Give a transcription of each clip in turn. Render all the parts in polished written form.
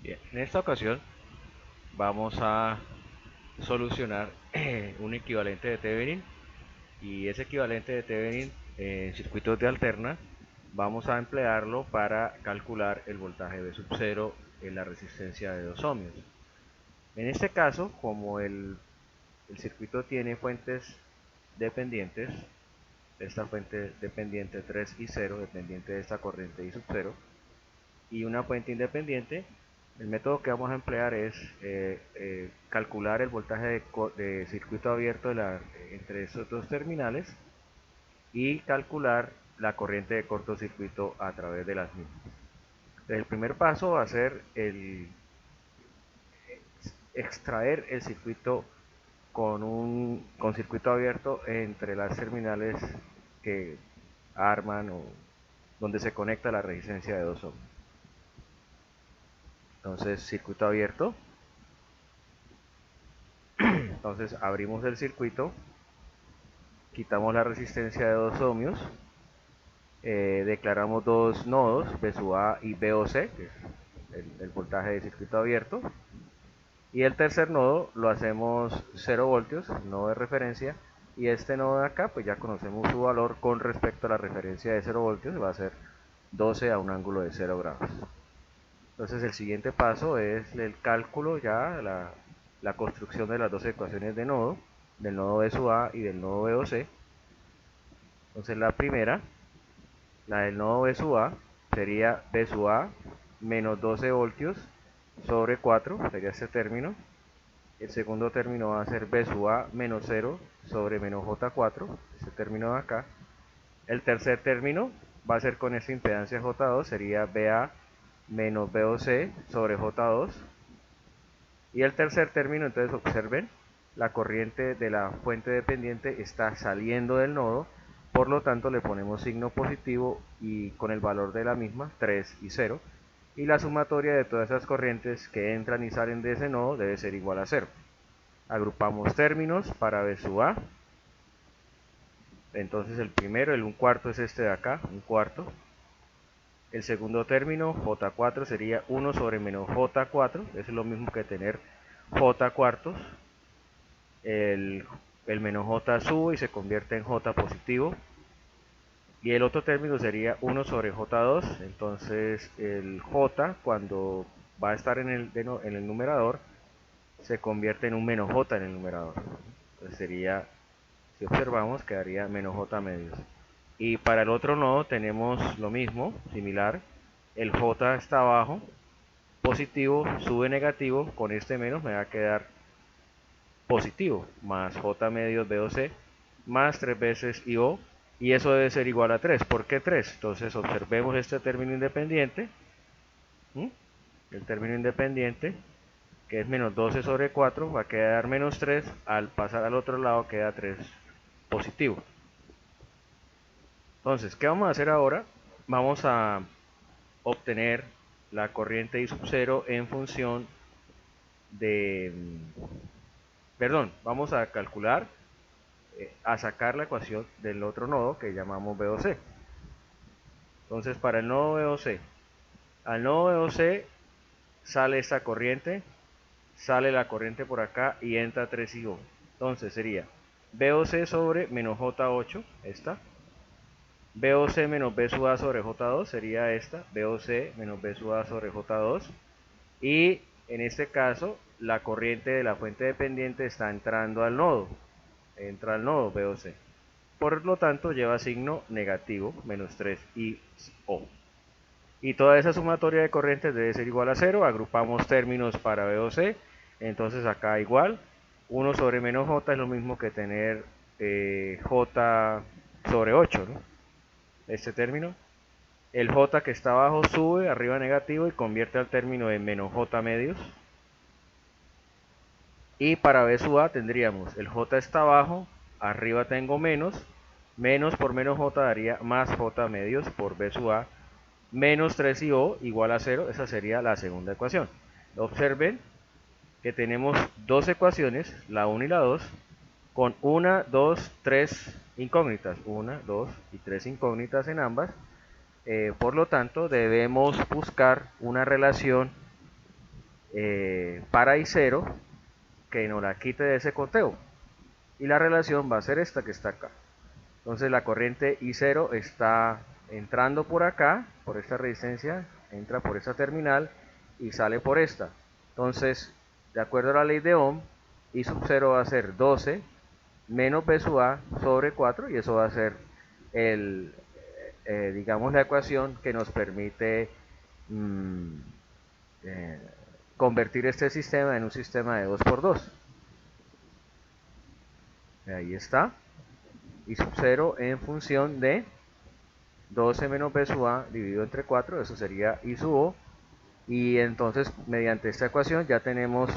Bien, en esta ocasión vamos a solucionar un equivalente de Thevenin, y ese equivalente de Thevenin en circuitos de alterna vamos a emplearlo para calcular el voltaje V sub 0 en la resistencia de 2 ohmios. En este caso, como el circuito tiene fuentes dependientes, esta fuente dependiente 3 y 0, dependiente de esta corriente I sub 0, y una fuente independiente, el método que vamos a emplear es calcular el voltaje de circuito abierto entre estos dos terminales y calcular la corriente de cortocircuito a través de las mismas. Entonces, el primer paso va a ser extraer el circuito con circuito abierto entre las terminales que arman o donde se conecta la resistencia de 2 ohms. Entonces, circuito abierto. Entonces abrimos el circuito, quitamos la resistencia de 2 ohmios, declaramos dos nodos, B sub A y B o C, que es el voltaje de circuito abierto, y el tercer nodo lo hacemos 0 voltios, nodo de referencia, y este nodo de acá pues ya conocemos su valor con respecto a la referencia de 0 voltios, va a ser 12 a un ángulo de 0 grados. Entonces el siguiente paso es el cálculo, ya la construcción de las dos ecuaciones de nodo, del nodo B sub A y del nodo B o C. Entonces la primera, la del nodo B sub A, sería B sub A menos 12 voltios sobre 4, sería este término. El segundo término va a ser B sub A menos 0 sobre menos J4, este término de acá. El tercer término va a ser con esta impedancia J2, sería BA menos BOC sobre J2. Y el tercer término, entonces observen, la corriente de la fuente dependiente está saliendo del nodo, por lo tanto le ponemos signo positivo y con el valor de la misma, 3 y 0, y la sumatoria de todas esas corrientes que entran y salen de ese nodo debe ser igual a 0. Agrupamos términos para B sub A, entonces el primero, el 1/4 es este de acá, 1/4. El segundo término, J4, sería 1 sobre menos J4, es lo mismo que tener J cuartos. El menos J sube y se convierte en J positivo. Y el otro término sería 1 sobre J2, entonces el J cuando va a estar en el numerador se convierte en un menos J en el numerador. Entonces sería, si observamos, quedaría menos J medios. Y para el otro nodo tenemos lo mismo, similar. El J está abajo, positivo, sube negativo, con este menos me va a quedar positivo, más J medios BOC, más 3 veces IO, y eso debe ser igual a 3. ¿Por qué 3? Entonces observemos este término independiente, ¿sí? El término independiente, que es menos 12 sobre 4, va a quedar menos 3, al pasar al otro lado queda 3 positivo. Entonces, ¿qué vamos a hacer ahora? Vamos a obtener la corriente I sub 0 en función de, perdón, vamos a calcular, a sacar la ecuación del otro nodo que llamamos BOC. Entonces, para el nodo BOC, al nodo BOC sale esta corriente, sale la corriente por acá y entra 3IO. Entonces sería BOC sobre menos J8, esta. BOC menos B sub A sobre J2 sería esta, BOC menos B sub A sobre J2. Y en este caso, la corriente de la fuente dependiente está entrando al nodo, entra al nodo BOC. Por lo tanto, lleva signo negativo, menos 3 y O. Y toda esa sumatoria de corrientes debe ser igual a 0. Agrupamos términos para BOC. Entonces acá igual. 1 sobre menos J es lo mismo que tener J sobre 8, ¿no? Este término. El J que está abajo sube, arriba negativo, y convierte al término en menos J medios. Y para B sub A tendríamos el J está abajo, arriba tengo menos. Menos por menos J daría más J medios por B sub A, menos 3IO igual a 0, esa sería la segunda ecuación. Observen que tenemos dos ecuaciones, la 1 y la 2, con 1, 2, 3 incógnitas, 1, 2 y 3 incógnitas en ambas. Por lo tanto, debemos buscar una relación para I0 que nos la quite de ese conteo. Y la relación va a ser esta que está acá. Entonces la corriente I0 está entrando por acá, por esta resistencia, entra por esta terminal y sale por esta. Entonces, de acuerdo a la ley de Ohm, I sub 0 va a ser 12 menos B sub A sobre 4 y eso va a ser el, digamos la ecuación que nos permite mm, eh, convertir este sistema en un sistema de 2x2. Ahí está. I sub 0 en función de 12 menos B sub A dividido entre 4, eso sería I sub O. Y entonces, mediante esta ecuación ya tenemos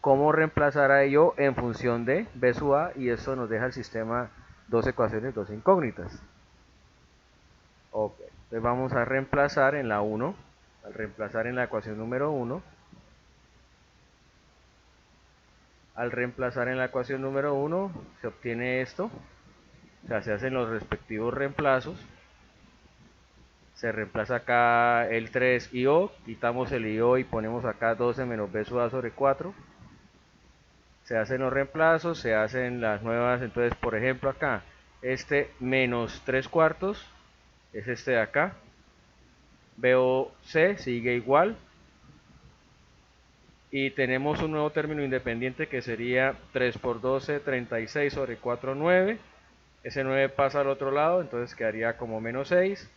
cómo reemplazar a ello en función de B sub A y eso nos deja el sistema dos ecuaciones, dos incógnitas. Ok, entonces vamos a reemplazar en la 1, al reemplazar en la ecuación número 1, al reemplazar en la ecuación número 1 se obtiene esto, o sea, se hacen los respectivos reemplazos. Se reemplaza acá el 3 IO, quitamos el IO y ponemos acá 12 menos B sub A sobre 4. Se hacen los reemplazos, se hacen las nuevas, entonces por ejemplo acá, este menos 3 cuartos es este de acá. BOC sigue igual. Y tenemos un nuevo término independiente que sería 3 por 12, 36 sobre 4, 9. Ese 9 pasa al otro lado, entonces quedaría como menos 6.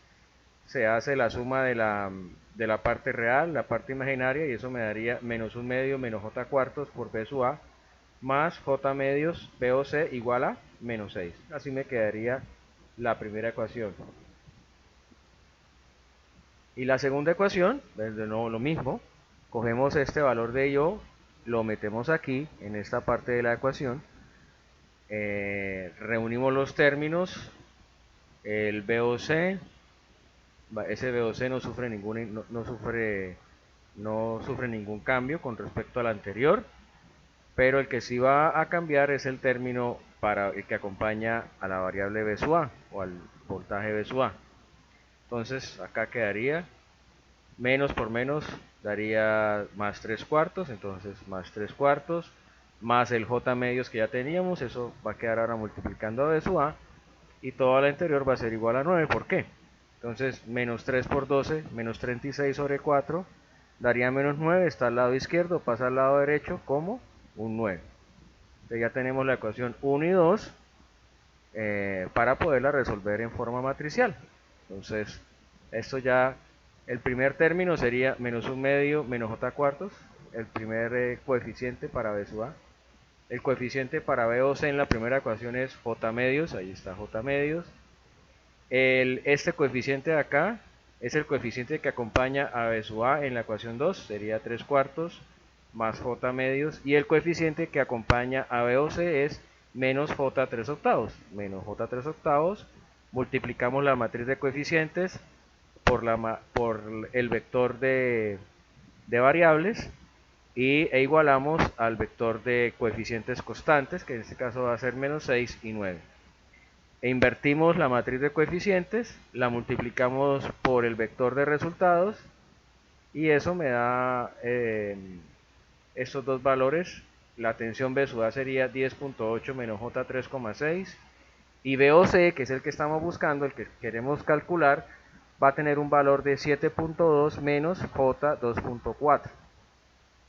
Se hace la suma de la parte real, la parte imaginaria, y eso me daría menos 1 medio menos j cuartos por b sub a, más j medios BOC igual a menos 6. Así me quedaría la primera ecuación. Y la segunda ecuación, de nuevo lo mismo, cogemos este valor de IO, lo metemos aquí, en esta parte de la ecuación, reunimos los términos, el BOC, ese BOC no sufre no sufre ningún cambio con respecto al anterior, pero el que sí va a cambiar es el término para el que acompaña a la variable B sub A o al voltaje B sub A. Entonces acá quedaría menos por menos daría más 3 cuartos, entonces más 3 cuartos, más el J medios que ya teníamos, eso va a quedar ahora multiplicando a B sub A, y todo lo anterior va a ser igual a 9, ¿por qué? Entonces menos 3 por 12, menos 36 sobre 4, daría menos 9, está al lado izquierdo, pasa al lado derecho como un 9. Entonces ya tenemos la ecuación 1 y 2 para poderla resolver en forma matricial. Entonces, esto ya, el primer término sería menos 1 medio menos j cuartos, el primer coeficiente para B sub A. El coeficiente para BOC en la primera ecuación es j medios, ahí está j medios. Este coeficiente de acá es el coeficiente que acompaña a B sub A en la ecuación 2, sería 3 cuartos más j medios, y el coeficiente que acompaña a BOC es menos j 3 octavos, menos j 3 octavos, multiplicamos la matriz de coeficientes por el vector de variables e igualamos al vector de coeficientes constantes, que en este caso va a ser menos 6 y 9. E invertimos la matriz de coeficientes, la multiplicamos por el vector de resultados y eso me da estos dos valores. La tensión B sub A sería 10.8 menos J 3,6 y BOC, que es el que estamos buscando, el que queremos calcular, va a tener un valor de 7.2 menos J 2.4.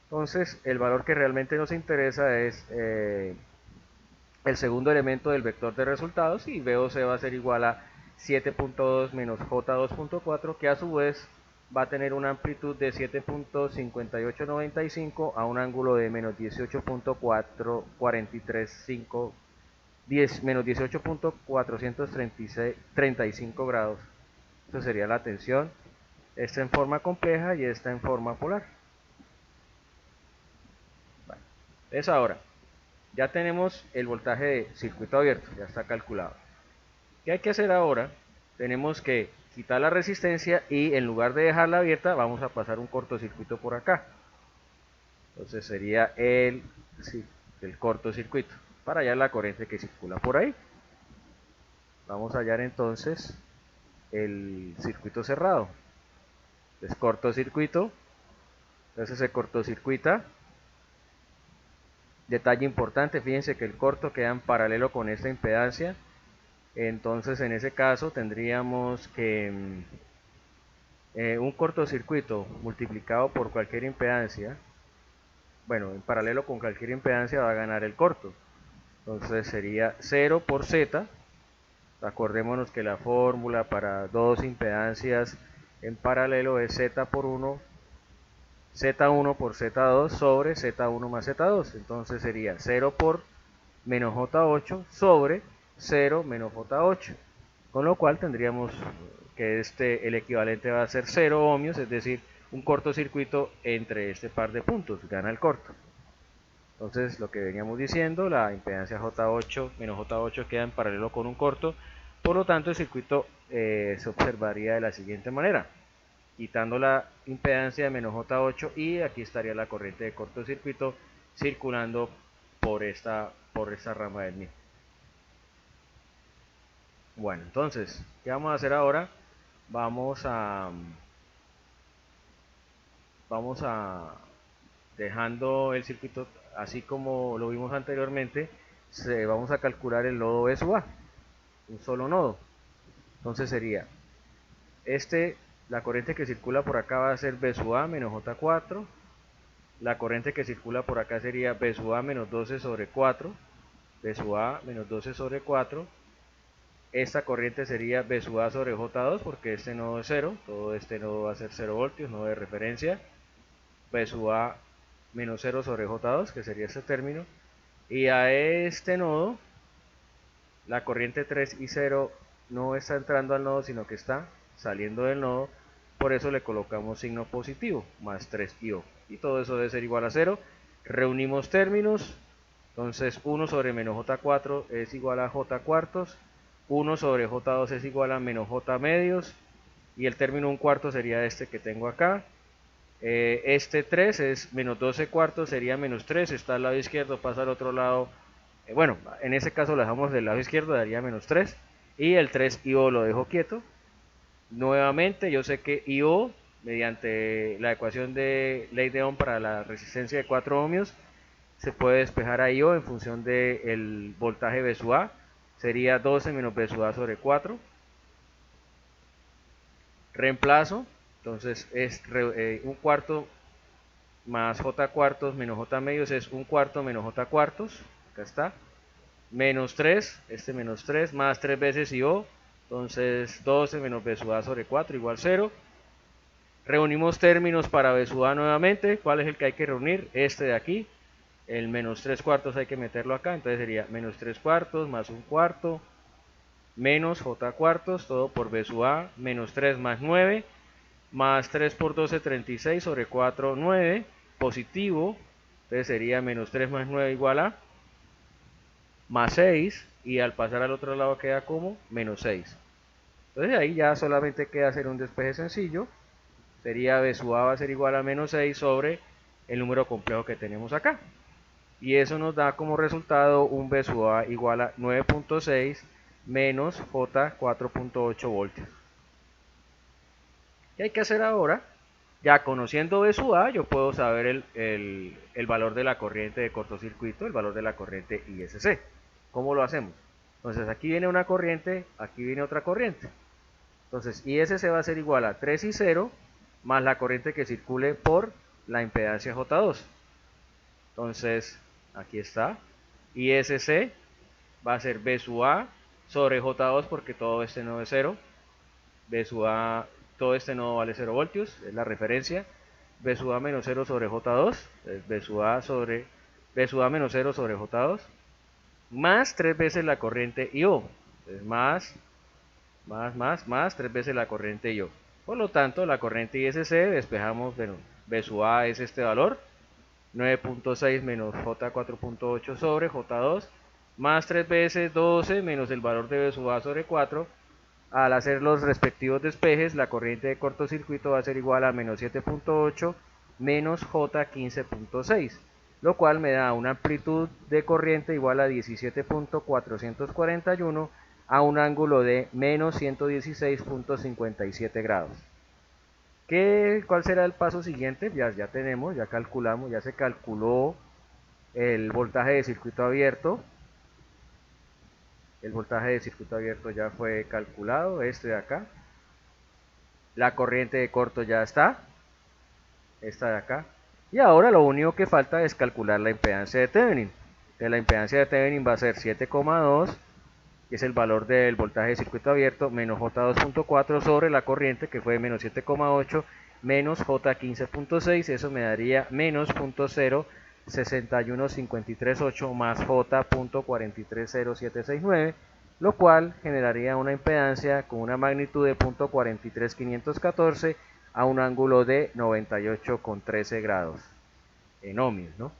Entonces, el valor que realmente nos interesa es el segundo elemento del vector de resultados, y BOC va a ser igual a 7.2 menos J 2.4, que a su vez va a tener una amplitud de 7.5895 a un ángulo de menos 18.435 menos 18.435 grados. Eso sería la tensión, esta en forma compleja y esta en forma polar. Bueno, entonces ahora ya tenemos el voltaje de circuito abierto, ya está calculado. ¿Qué hay que hacer ahora? Tenemos que quitar la resistencia y en lugar de dejarla abierta vamos a pasar un cortocircuito por acá. Entonces sería el cortocircuito para hallar la corriente que circula por ahí. Vamos a hallar entonces el circuito cerrado. Entonces cortocircuito, Entonces se cortocircuita. Detalle importante, fíjense que el corto queda en paralelo con esta impedancia. Entonces en ese caso tendríamos que un cortocircuito multiplicado por cualquier impedancia, bueno, en paralelo con cualquier impedancia va a ganar el corto. Entonces sería 0 por Z. Acordémonos que la fórmula para dos impedancias en paralelo es Z por 1, Z1 por Z2 sobre Z1 más Z2. Entonces sería 0 por menos J8 sobre 0 menos J8. Con lo cual tendríamos que el equivalente va a ser 0 ohmios, es decir, un cortocircuito entre este par de puntos, gana el corto. Entonces lo que veníamos diciendo, la impedancia J8 menos J8 queda en paralelo con un corto, por lo tanto el circuito se observaría de la siguiente manera, quitando la impedancia de menos J8 y aquí estaría la corriente de cortocircuito circulando por esta rama del mismo. Bueno, entonces, ¿qué vamos a hacer ahora? Vamos a dejando el circuito así como lo vimos anteriormente, vamos a calcular el nodo B sub A, un solo nodo. Entonces sería la corriente que circula por acá va a ser B sub A menos J4, la corriente que circula por acá sería B sub A menos 12 sobre 4, B sub A menos 12 sobre 4, esta corriente sería B sub A sobre J2 porque este nodo es 0, todo este nodo va a ser 0 voltios, nodo de referencia, B sub A menos 0 sobre J2, que sería este término, y a este nodo, la corriente 3 y 0 no está entrando al nodo, sino que está saliendo del nodo, por eso le colocamos signo positivo, más 3 IO, y todo eso debe ser igual a 0, reunimos términos, entonces 1 sobre menos J4 es igual a J cuartos, 1 sobre J2 es igual a menos J medios, y el término 1 cuarto sería este que tengo acá, este 3 es menos 12 cuartos, sería menos 3, está al lado izquierdo, pasa al otro lado, bueno, en ese caso lo dejamos del lado izquierdo, daría menos 3, y el 3 IO lo dejo quieto. Nuevamente, yo sé que IO, mediante la ecuación de ley de Ohm para la resistencia de 4 ohmios, se puede despejar a IO en función del voltaje B sub A, sería 12 menos B sub A sobre 4. Reemplazo, entonces es 1 cuarto más J cuartos menos J medios es 1 cuarto menos J cuartos, acá está, menos 3, menos 3, más 3 veces IO, entonces 12 menos B sub A sobre 4 igual 0. Reunimos términos para B sub A nuevamente, ¿cuál es el que hay que reunir? Este de aquí, el menos 3 cuartos hay que meterlo acá, entonces sería menos 3 cuartos más 1 cuarto, menos J cuartos, todo por B sub A, menos 3 más 9, más 3 por 12, 36 sobre 4, 9, positivo, entonces sería menos 3 más 9 igual a más 6, y al pasar al otro lado queda como menos 6. Entonces ahí ya solamente queda hacer un despeje sencillo, sería B sub A va a ser igual a menos 6 sobre el número complejo que tenemos acá. Y eso nos da como resultado un B sub A igual a 9.6 menos J 4.8 voltios. ¿Qué hay que hacer ahora? Ya conociendo B sub A, yo puedo saber el valor de la corriente de cortocircuito, el valor de la corriente ISC. ¿Cómo lo hacemos? Entonces aquí viene una corriente, aquí viene otra corriente. Entonces ISC va a ser igual a 3 y 0 más la corriente que circule por la impedancia J2. Entonces aquí está. ISC va a ser B sub A sobre J2 porque todo este nodo es 0. B sub A, todo este nodo vale 0 voltios, es la referencia. B sub A menos 0 sobre J2, es B sub A menos 0 sobre J2, más 3 veces la corriente IO, es más 3 veces la corriente IO. Por lo tanto, la corriente ISC despejamos, bueno, B sub A es este valor, 9.6 menos J 4.8 sobre J2, más 3 veces 12 menos el valor de B sub A sobre 4. Al hacer los respectivos despejes, la corriente de cortocircuito va a ser igual a menos 7.8 menos J 15.6, lo cual me da una amplitud de corriente igual a 17.441 a un ángulo de menos 116.57 grados. ¿Cuál será el paso siguiente? Ya tenemos, ya calculamos, ya se calculó el voltaje de circuito abierto. El voltaje de circuito abierto ya fue calculado, este de acá. La corriente de corto ya está, esta de acá. Y ahora lo único que falta es calcular la impedancia de Thevenin. Que la impedancia de Thevenin va a ser 7,2, que es el valor del voltaje de circuito abierto, menos J2.4 sobre la corriente, que fue menos 7,8, menos J15.6, eso me daría menos 0.61538 más J.43079, lo cual generaría una impedancia con una magnitud de 0.43514 a un ángulo de 98,13 grados en ohmios, ¿no?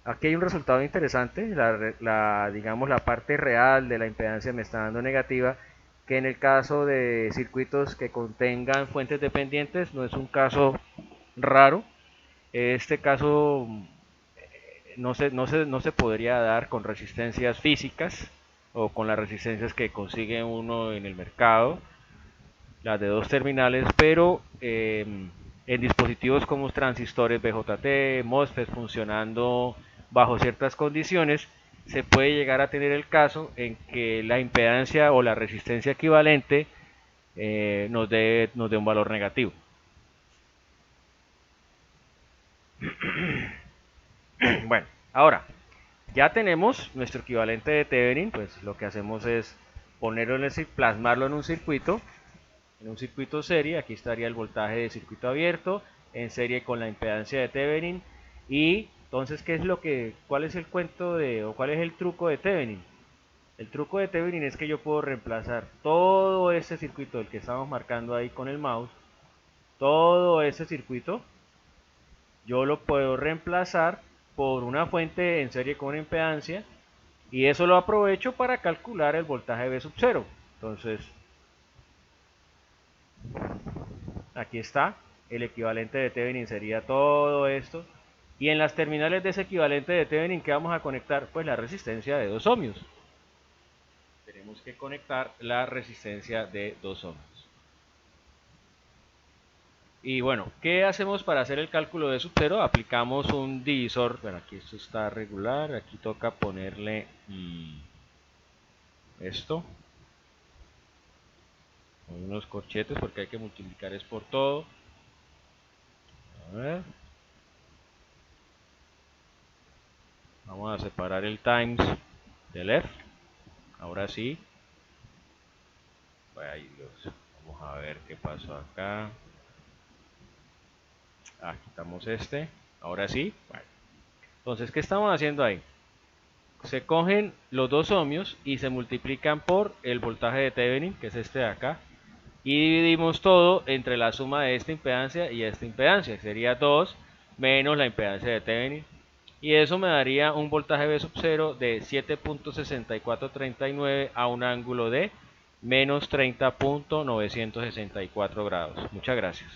Aquí hay un resultado interesante, digamos la parte real de la impedancia me está dando negativa, que en el caso de circuitos que contengan fuentes dependientes no es un caso raro. Este caso no se podría dar con resistencias físicas o con las resistencias que consigue uno en el mercado, las de dos terminales, pero en dispositivos como transistores BJT, MOSFET funcionando bajo ciertas condiciones, se puede llegar a tener el caso en que la impedancia o la resistencia equivalente nos dé un valor negativo. Bueno, ahora ya tenemos nuestro equivalente de Thevenin, pues lo que hacemos es ponerlo plasmarlo en un circuito serie. Aquí estaría el voltaje de circuito abierto en serie con la impedancia de Thevenin. Y entonces, cuál es el cuento o cuál es el truco de Thevenin? El truco de Thevenin es que yo puedo reemplazar todo ese circuito del que estamos marcando ahí con el mouse, todo ese circuito, yo lo puedo reemplazar por una fuente en serie con una impedancia, y eso lo aprovecho para calcular el voltaje V sub 0. Entonces, aquí está, el equivalente de Thevenin sería todo esto. Y en las terminales de ese equivalente de Thevenin, ¿qué vamos a conectar? Pues la resistencia de 2 ohmios. Tenemos que conectar la resistencia de 2 ohmios. Y bueno, ¿qué hacemos para hacer el cálculo de sub 0? Aplicamos un divisor. Bueno, aquí esto está regular, aquí toca ponerle esto, con unos corchetes porque hay que multiplicar es por todo. A ver. Vamos a separar el times del F. Ahora sí. Ay, Dios. Vamos a ver qué pasó acá. Quitamos este. Ahora sí. Bueno. Entonces, ¿qué estamos haciendo ahí? Se cogen los 2 ohmios y se multiplican por el voltaje de Thevenin, que es este de acá. Y dividimos todo entre la suma de esta impedancia y esta impedancia, que sería 2 menos la impedancia de Thevenin. Y eso me daría un voltaje V sub 0 de 7.6439 a un ángulo de menos 30.964 grados. Muchas gracias.